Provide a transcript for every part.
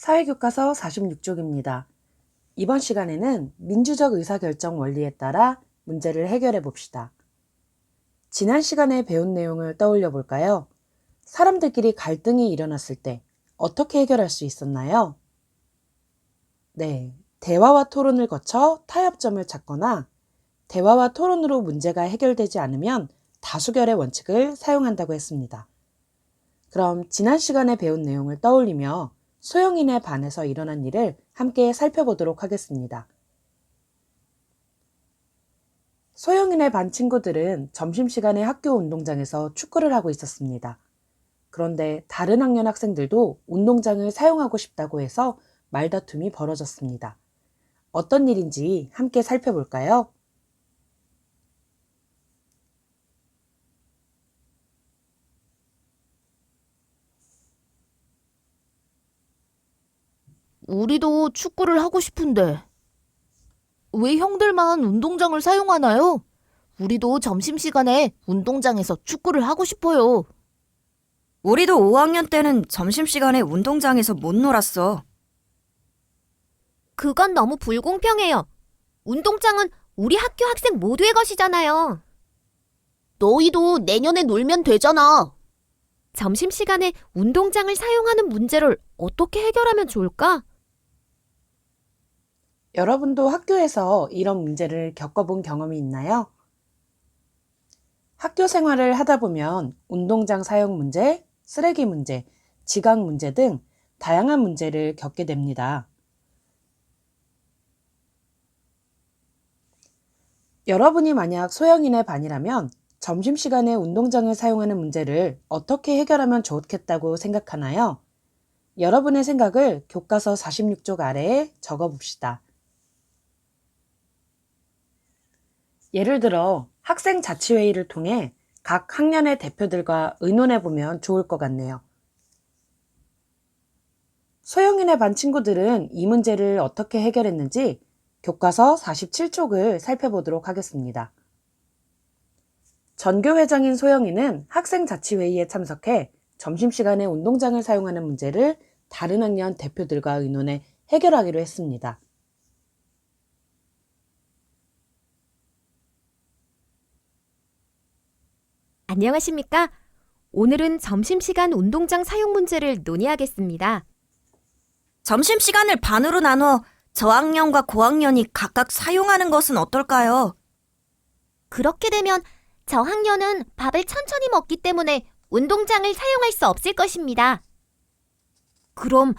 사회교과서 46쪽입니다. 이번 시간에는 민주적 의사결정 원리에 따라 문제를 해결해 봅시다. 지난 시간에 배운 내용을 떠올려 볼까요? 사람들끼리 갈등이 일어났을 때 어떻게 해결할 수 있었나요? 네, 대화와 토론을 거쳐 타협점을 찾거나 대화와 토론으로 문제가 해결되지 않으면 다수결의 원칙을 사용한다고 했습니다. 그럼 지난 시간에 배운 내용을 떠올리며 소영인의 반에서 일어난 일을 함께 살펴보도록 하겠습니다. 소영인의 반 친구들은 점심시간에 학교 운동장에서 축구를 하고 있었습니다. 그런데 다른 학년 학생들도 운동장을 사용하고 싶다고 해서 말다툼이 벌어졌습니다. 어떤 일인지 함께 살펴볼까요? 우리도 축구를 하고 싶은데. 왜 형들만 운동장을 사용하나요? 우리도 점심시간에 운동장에서 축구를 하고 싶어요. 우리도 5학년 때는 점심시간에 운동장에서 못 놀았어. 그건 너무 불공평해요. 운동장은 우리 학교 학생 모두의 것이잖아요. 너희도 내년에 놀면 되잖아. 점심시간에 운동장을 사용하는 문제를 어떻게 해결하면 좋을까? 여러분도 학교에서 이런 문제를 겪어본 경험이 있나요? 학교 생활을 하다 보면 운동장 사용 문제, 쓰레기 문제, 지각 문제 등 다양한 문제를 겪게 됩니다. 여러분이 만약 소영인의 반이라면 점심시간에 운동장을 사용하는 문제를 어떻게 해결하면 좋겠다고 생각하나요? 여러분의 생각을 교과서 46쪽 아래에 적어봅시다. 예를 들어 학생 자치회의를 통해 각 학년의 대표들과 의논해보면 좋을 것 같네요. 소영인의 반 친구들은 이 문제를 어떻게 해결했는지 교과서 47쪽을 살펴보도록 하겠습니다. 전교회장인 소영이는 학생 자치회의에 참석해 점심시간에 운동장을 사용하는 문제를 다른 학년 대표들과 의논해 해결하기로 했습니다. 안녕하십니까? 오늘은 점심시간 운동장 사용 문제를 논의하겠습니다. 점심시간을 반으로 나눠 저학년과 고학년이 각각 사용하는 것은 어떨까요? 그렇게 되면 저학년은 밥을 천천히 먹기 때문에 운동장을 사용할 수 없을 것입니다. 그럼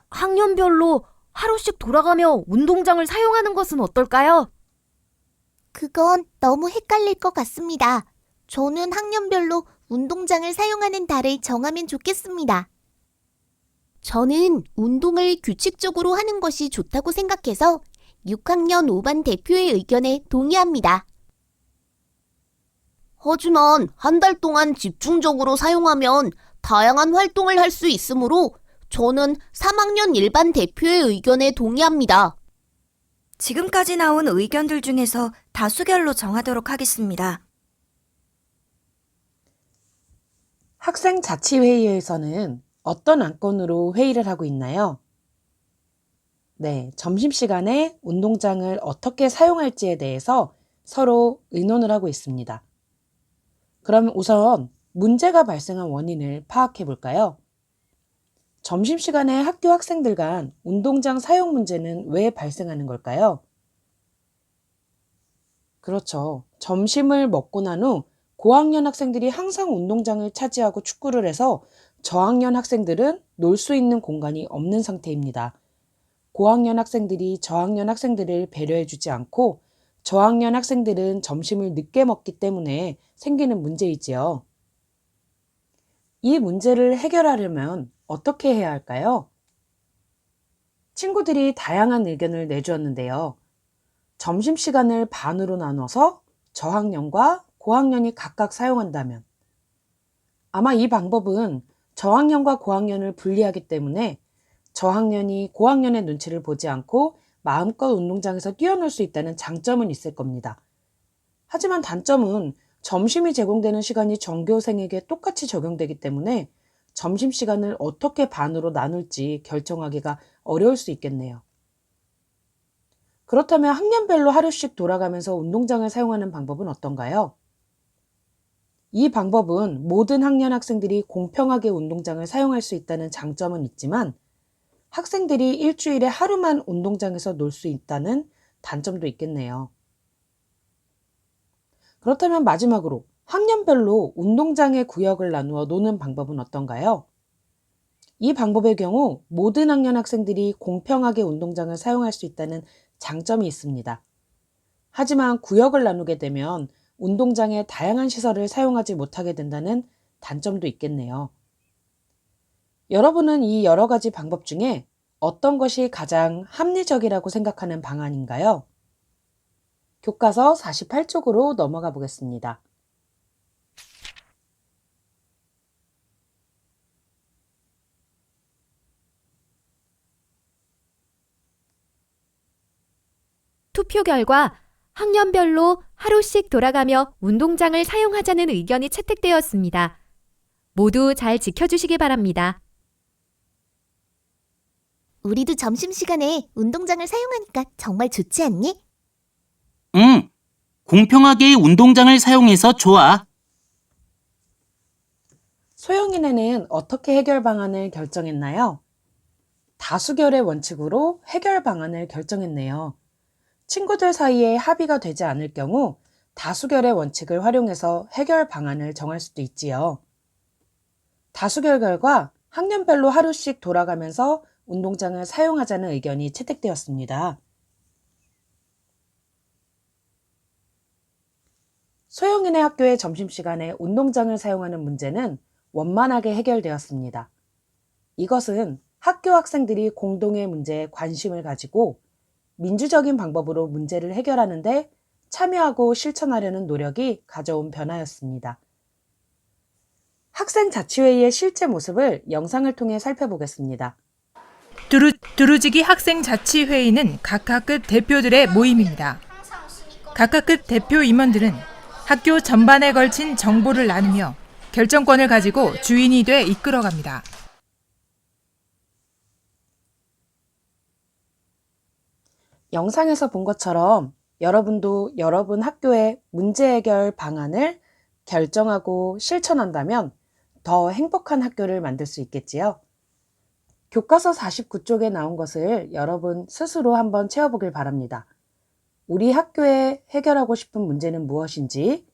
학년별로 하루씩 돌아가며 운동장을 사용하는 것은 어떨까요? 그건 너무 헷갈릴 것 같습니다. 저는 학년별로 운동장을 사용하는 달을 정하면 좋겠습니다. 저는 운동을 규칙적으로 하는 것이 좋다고 생각해서 6학년 5반 대표의 의견에 동의합니다. 하지만 한 달 동안 집중적으로 사용하면 다양한 활동을 할 수 있으므로 저는 3학년 일반 대표의 의견에 동의합니다. 지금까지 나온 의견들 중에서 다수결로 정하도록 하겠습니다. 학생 자치회의에서는 어떤 안건으로 회의를 하고 있나요? 네, 점심시간에 운동장을 어떻게 사용할지에 대해서 서로 의논을 하고 있습니다. 그럼 우선 문제가 발생한 원인을 파악해 볼까요? 점심시간에 학교 학생들 간 운동장 사용 문제는 왜 발생하는 걸까요? 그렇죠. 점심을 먹고 난 후 고학년 학생들이 항상 운동장을 차지하고 축구를 해서 저학년 학생들은 놀 수 있는 공간이 없는 상태입니다. 고학년 학생들이 저학년 학생들을 배려해주지 않고 저학년 학생들은 점심을 늦게 먹기 때문에 생기는 문제이지요. 이 문제를 해결하려면 어떻게 해야 할까요? 친구들이 다양한 의견을 내주었는데요. 점심시간을 반으로 나눠서 저학년과 고학년이 각각 사용한다면 아마 이 방법은 저학년과 고학년을 분리하기 때문에 저학년이 고학년의 눈치를 보지 않고 마음껏 운동장에서 뛰어놀 수 있다는 장점은 있을 겁니다. 하지만 단점은 점심이 제공되는 시간이 전교생에게 똑같이 적용되기 때문에 점심시간을 어떻게 반으로 나눌지 결정하기가 어려울 수 있겠네요. 그렇다면 학년별로 하루씩 돌아가면서 운동장을 사용하는 방법은 어떤가요? 이 방법은 모든 학년 학생들이 공평하게 운동장을 사용할 수 있다는 장점은 있지만 학생들이 일주일에 하루만 운동장에서 놀 수 있다는 단점도 있겠네요. 그렇다면 마지막으로 학년별로 운동장의 구역을 나누어 노는 방법은 어떤가요? 이 방법의 경우 모든 학년 학생들이 공평하게 운동장을 사용할 수 있다는 장점이 있습니다. 하지만 구역을 나누게 되면 운동장의 다양한 시설을 사용하지 못하게 된다는 단점도 있겠네요. 여러분은 이 여러 가지 방법 중에 어떤 것이 가장 합리적이라고 생각하는 방안인가요? 교과서 48쪽으로 넘어가 보겠습니다. 투표 결과 학년별로 하루씩 돌아가며 운동장을 사용하자는 의견이 채택되었습니다. 모두 잘 지켜주시기 바랍니다. 우리도 점심시간에 운동장을 사용하니까 정말 좋지 않니? 응, 공평하게 운동장을 사용해서 좋아. 소영이네는 어떻게 해결 방안을 결정했나요? 다수결의 원칙으로 해결 방안을 결정했네요. 친구들 사이에 합의가 되지 않을 경우 다수결의 원칙을 활용해서 해결 방안을 정할 수도 있지요. 다수결 결과 학년별로 하루씩 돌아가면서 운동장을 사용하자는 의견이 채택되었습니다. 소영이네 학교의 점심시간에 운동장을 사용하는 문제는 원만하게 해결되었습니다. 이것은 학교 학생들이 공동의 문제에 관심을 가지고 민주적인 방법으로 문제를 해결하는 데 참여하고 실천하려는 노력이 가져온 변화였습니다. 학생자치회의의 실제 모습을 영상을 통해 살펴보겠습니다. 두루지기 학생자치회의는 각 학급 대표들의 모임입니다. 각 학급 대표 임원들은 학교 전반에 걸친 정보를 나누며 결정권을 가지고 주인이 돼 이끌어갑니다. 영상에서 본 것처럼 여러분도 여러분 학교의 문제 해결 방안을 결정하고 실천한다면 더 행복한 학교를 만들 수 있겠지요. 교과서 49쪽에 나온 것을 여러분 스스로 한번 채워보길 바랍니다. 우리 학교에 해결하고 싶은 문제는 무엇인지,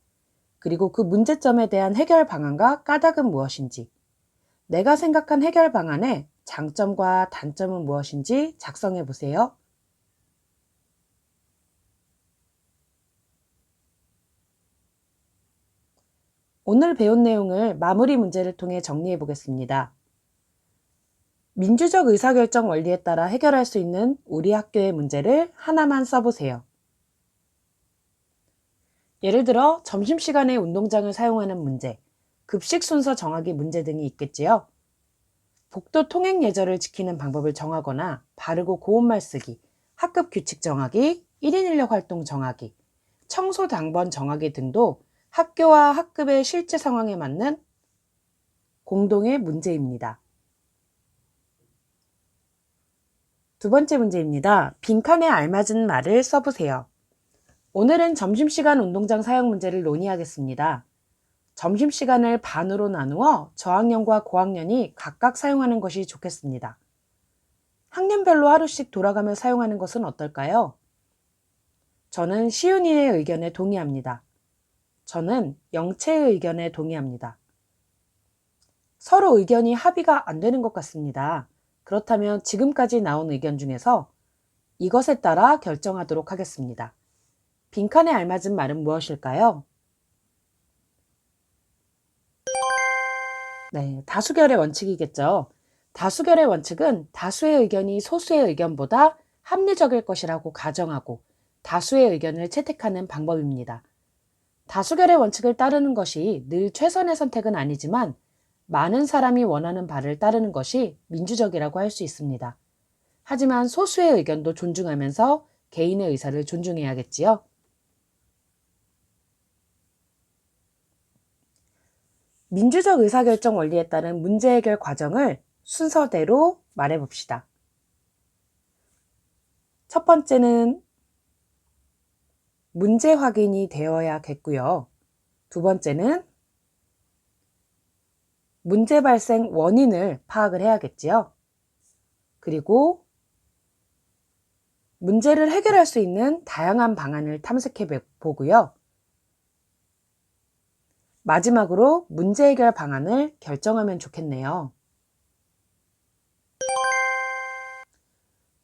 그리고 그 문제점에 대한 해결 방안과 까닭은 무엇인지, 내가 생각한 해결 방안의 장점과 단점은 무엇인지 작성해 보세요. 오늘 배운 내용을 마무리 문제를 통해 정리해 보겠습니다. 민주적 의사결정 원리에 따라 해결할 수 있는 우리 학교의 문제를 하나만 써보세요. 예를 들어 점심시간에 운동장을 사용하는 문제, 급식 순서 정하기 문제 등이 있겠지요. 복도 통행 예절을 지키는 방법을 정하거나 바르고 고운 말 쓰기, 학급 규칙 정하기, 1인 인력 활동 정하기, 청소 당번 정하기 등도 학교와 학급의 실제 상황에 맞는 공동의 문제입니다. 두 번째 문제입니다. 빈칸에 알맞은 말을 써보세요. 오늘은 점심시간 운동장 사용 문제를 논의하겠습니다. 점심시간을 반으로 나누어 저학년과 고학년이 각각 사용하는 것이 좋겠습니다. 학년별로 하루씩 돌아가며 사용하는 것은 어떨까요? 저는 시윤이의 의견에 동의합니다. 저는 영채의 의견에 동의합니다. 서로 의견이 합의가 안 되는 것 같습니다. 그렇다면 지금까지 나온 의견 중에서 이것에 따라 결정하도록 하겠습니다. 빈칸에 알맞은 말은 무엇일까요? 네, 다수결의 원칙이겠죠. 다수결의 원칙은 다수의 의견이 소수의 의견보다 합리적일 것이라고 가정하고 다수의 의견을 채택하는 방법입니다. 다수결의 원칙을 따르는 것이 늘 최선의 선택은 아니지만 많은 사람이 원하는 바를 따르는 것이 민주적이라고 할 수 있습니다. 하지만 소수의 의견도 존중하면서 개인의 의사를 존중해야겠지요. 민주적 의사결정 원리에 따른 문제 해결 과정을 순서대로 말해봅시다. 첫 번째는 문제 확인이 되어야겠고요. 두 번째는 문제 발생 원인을 파악을 해야겠지요. 그리고 문제를 해결할 수 있는 다양한 방안을 탐색해 보고요. 마지막으로 문제 해결 방안을 결정하면 좋겠네요.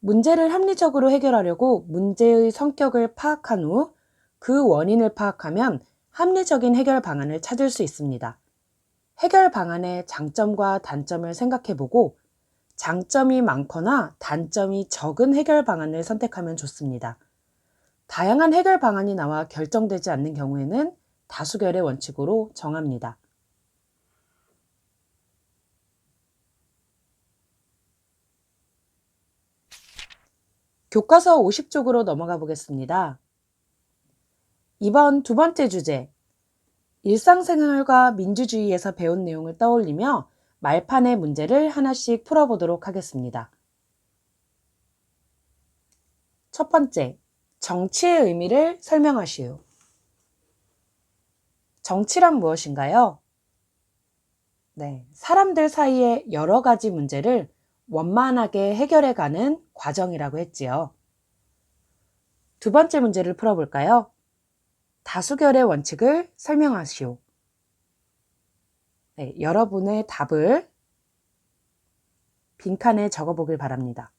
문제를 합리적으로 해결하려고 문제의 성격을 파악한 후 그 원인을 파악하면 합리적인 해결 방안을 찾을 수 있습니다. 해결 방안의 장점과 단점을 생각해보고 장점이 많거나 단점이 적은 해결 방안을 선택하면 좋습니다. 다양한 해결 방안이 나와 결정되지 않는 경우에는 다수결의 원칙으로 정합니다. 교과서 50쪽으로 넘어가 보겠습니다. 이번 두 번째 주제, 일상생활과 민주주의에서 배운 내용을 떠올리며 말판의 문제를 하나씩 풀어보도록 하겠습니다. 첫 번째, 정치의 의미를 설명하시오. 정치란 무엇인가요? 네, 사람들 사이의 여러 가지 문제를 원만하게 해결해가는 과정이라고 했지요. 두 번째 문제를 풀어볼까요? 다수결의 원칙을 설명하시오. 네, 여러분의 답을 빈칸에 적어보길 바랍니다.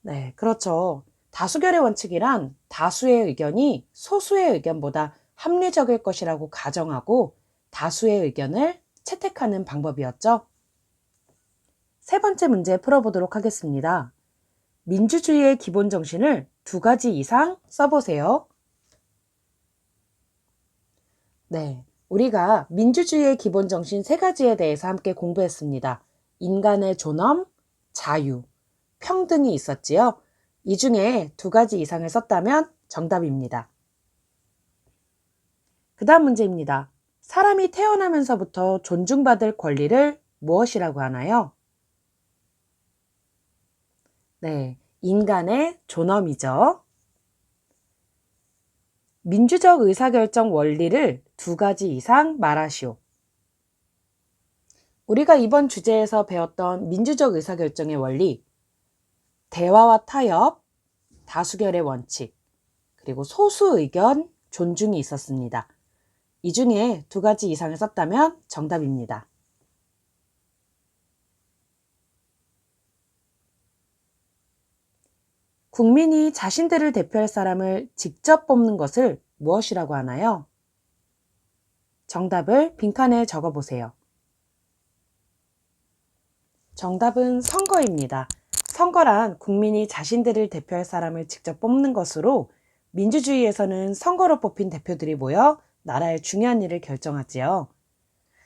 네, 그렇죠. 다수결의 원칙이란 다수의 의견이 소수의 의견보다 합리적일 것이라고 가정하고 다수의 의견을 채택하는 방법이었죠. 세 번째 문제 풀어보도록 하겠습니다. 민주주의의 기본 정신을 2가지 이상 써보세요. 네, 우리가 민주주의의 기본 정신 3가지에 대해서 함께 공부했습니다. 인간의 존엄, 자유, 평등이 있었지요. 이 중에 2가지 이상을 썼다면 정답입니다. 그 다음 문제입니다. 사람이 태어나면서부터 존중받을 권리를 무엇이라고 하나요? 네, 인간의 존엄이죠. 민주적 의사결정 원리를 2가지 이상 말하시오. 우리가 이번 주제에서 배웠던 민주적 의사결정의 원리, 대화와 타협, 다수결의 원칙, 그리고 소수 의견 존중이 있었습니다. 이 중에 2가지 이상을 썼다면 정답입니다. 국민이 자신들을 대표할 사람을 직접 뽑는 것을 무엇이라고 하나요? 정답을 빈칸에 적어보세요. 정답은 선거입니다. 선거란 국민이 자신들을 대표할 사람을 직접 뽑는 것으로 민주주의에서는 선거로 뽑힌 대표들이 모여 나라의 중요한 일을 결정하지요.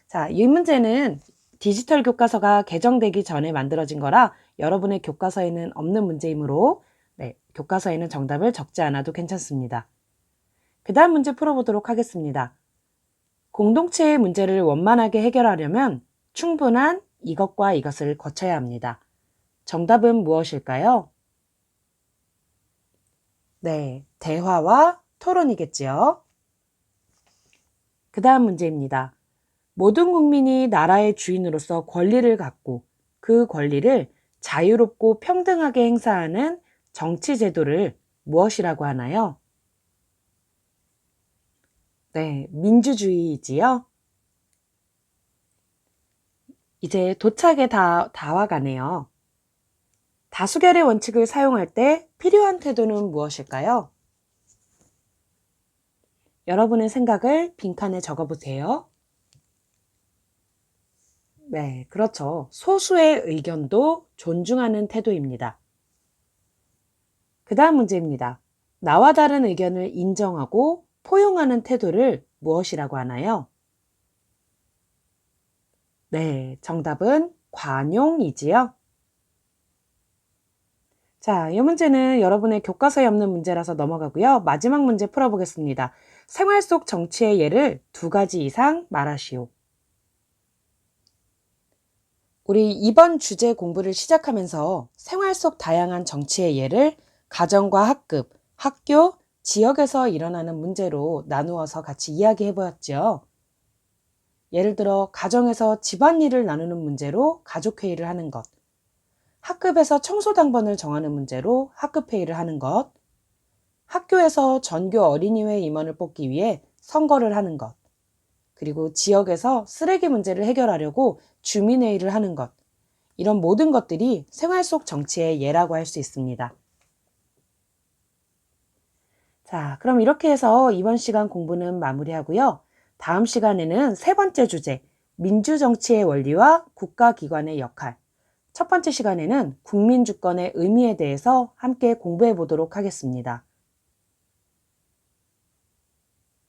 자, 이 문제는 디지털 교과서가 개정되기 전에 만들어진 거라 여러분의 교과서에는 없는 문제이므로 네, 교과서에는 정답을 적지 않아도 괜찮습니다. 그 다음 문제 풀어보도록 하겠습니다. 공동체의 문제를 원만하게 해결하려면 충분한 이것과 이것을 거쳐야 합니다. 정답은 무엇일까요? 네, 대화와 토론이겠지요. 그 다음 문제입니다. 모든 국민이 나라의 주인으로서 권리를 갖고 그 권리를 자유롭고 평등하게 행사하는 정치 제도를 무엇이라고 하나요? 네, 민주주의이지요. 이제 도착에 다 와가네요. 다수결의 원칙을 사용할 때 필요한 태도는 무엇일까요? 여러분의 생각을 빈칸에 적어보세요. 네, 그렇죠. 소수의 의견도 존중하는 태도입니다. 그 다음 문제입니다. 나와 다른 의견을 인정하고 포용하는 태도를 무엇이라고 하나요? 네, 정답은 관용이지요. 자, 이 문제는 여러분의 교과서에 없는 문제라서 넘어가고요. 마지막 문제 풀어보겠습니다. 생활 속 정치의 예를 2가지 이상 말하시오. 우리 이번 주제 공부를 시작하면서 생활 속 다양한 정치의 예를 가정과 학급, 학교, 지역에서 일어나는 문제로 나누어서 같이 이야기해 보았죠. 예를 들어 가정에서 집안일을 나누는 문제로 가족회의를 하는 것, 학급에서 청소당번을 정하는 문제로 학급회의를 하는 것, 학교에서 전교 어린이회 임원을 뽑기 위해 선거를 하는 것, 그리고 지역에서 쓰레기 문제를 해결하려고 주민회의를 하는 것, 이런 모든 것들이 생활 속 정치의 예라고 할 수 있습니다. 자, 그럼 이렇게 해서 이번 시간 공부는 마무리하고요. 다음 시간에는 3번째 주제, 민주정치의 원리와 국가기관의 역할. 첫 번째 시간에는 국민주권의 의미에 대해서 함께 공부해 보도록 하겠습니다.